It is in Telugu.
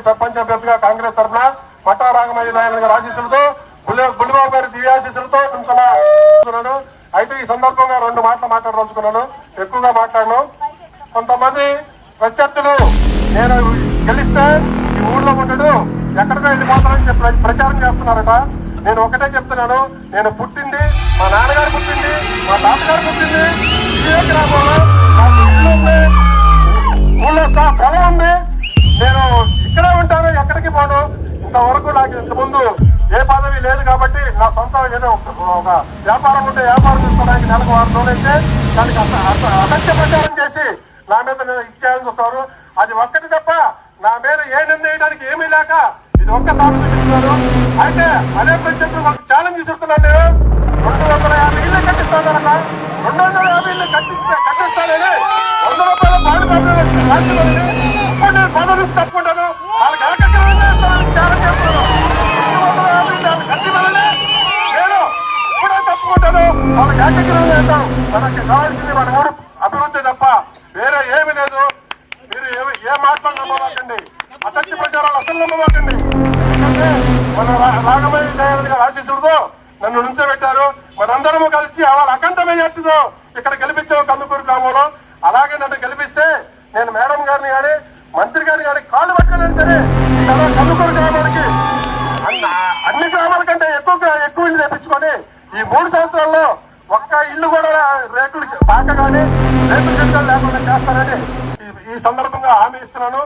సర్పంచ్ అభ్యర్థిగా కాంగ్రెస్ తరఫున పట్టా రాఘమయ్య నాయుడు గారి ఆశీస్సులతో బుల్లిబాబు గారి దివ్య ఆశీస్సులతో నుంచున్నాను. అయితే ఈ సందర్భంగా 2 మాటలు మాట్లాడదలుచుకున్నాను. ఎక్కువగా మాట్లాడను. కొంతమంది ప్రత్యర్థులు నేను గెలిస్తే ఈ ఊళ్ళో ఉండడు ఎక్కడికో వెళ్ళిపోతానని చెప్పి ప్రచారం చేస్తున్నారట. నేను ఒకటే చెప్తున్నాను, నేను పుట్టింది మా నాన్నగారు పుట్టింది, మా తాతగారు పుట్టింది ఇదే గ్రామంలో. నాకు ఇల్లు ఉంది, ఊళ్ళో పొలం ఉంది. నేను ఇక్కడే ఉంటాను, ఎక్కడికి పోను. ఇంతవరకు నాకు ఇంతకుముందు ఏ పదవి లేదు కాబట్టి నా సొంత ఏదో ఒక వ్యాపారం ఉంటే వ్యాపారం చేసుకోవడానికి నెలకు 6 రోజులు అయితే దానికి అసత్య ప్రచారం చేసి నా మీద ఇచ్చేయాలని చూస్తారు. అది ఒక్కటి తప్ప నా మీద ఏ నిర్ణయించడానికి ఏమీ లేక ఇది ఒక్క సాక్షి చూపిస్తున్నారు. అయితే అదే ప్రత్యర్థులు మాకు ఛాలెంజ్ ఇస్తున్నాను. నేను 250 ఇల్లు కట్టిస్తానన్న 250 ఇల్లు కట్టిస్తానని 100 రూపాయల బాండ్ రాష్ట్రాలని ఇప్పుడు నేను పదవి తప్పుకుంటాను. వాళ్ళకి ఛాలెంజ్ చేస్తున్నాను. 250 ఇల్లు కట్టివ్వాలని నేను ఇప్పుడే తప్పుకుంటాను. వాళ్ళకి ఏకగ్రహం చేస్తాను. మనకి కావాల్సింది మన ఊరు అభివృద్ధి తప్ప వేరే ఏమీ లేదు. మీరు ఏ మాటలు నమ్మకండి, అసత్య ప్రచారాలు అసలు నమ్మకండి. ఎందుకంటే మన రాఘమయ్య నాయుడు గారి ఆశీస్సులతో నన్ను నుంచోబెట్టారు. మనందరము కలిసి వాళ్ళ అఖండ మెజార్టీతో ఇక్కడ గెలిపించాము కందుకూరు గ్రామంలో. అలాగే నన్ను గెలిపిస్తే నేను మేడం గారిని కానీ మంత్రి గారిని కానీ కాళ్ళు పట్టుకున్నాను సరే కందుకూరు గ్రామానికి అన్ని గ్రామాల కంటే ఎక్కువ ఇల్లు తెప్పించుకొని ఈ 3 సంవత్సరాల్లో ఒక్క ఇల్లు కూడా రేకులు పాక కానీ రేకులు చెట్టు లేకుండా చేస్తానని ఈ సందర్భంగా హామీ ఇస్తున్నాను.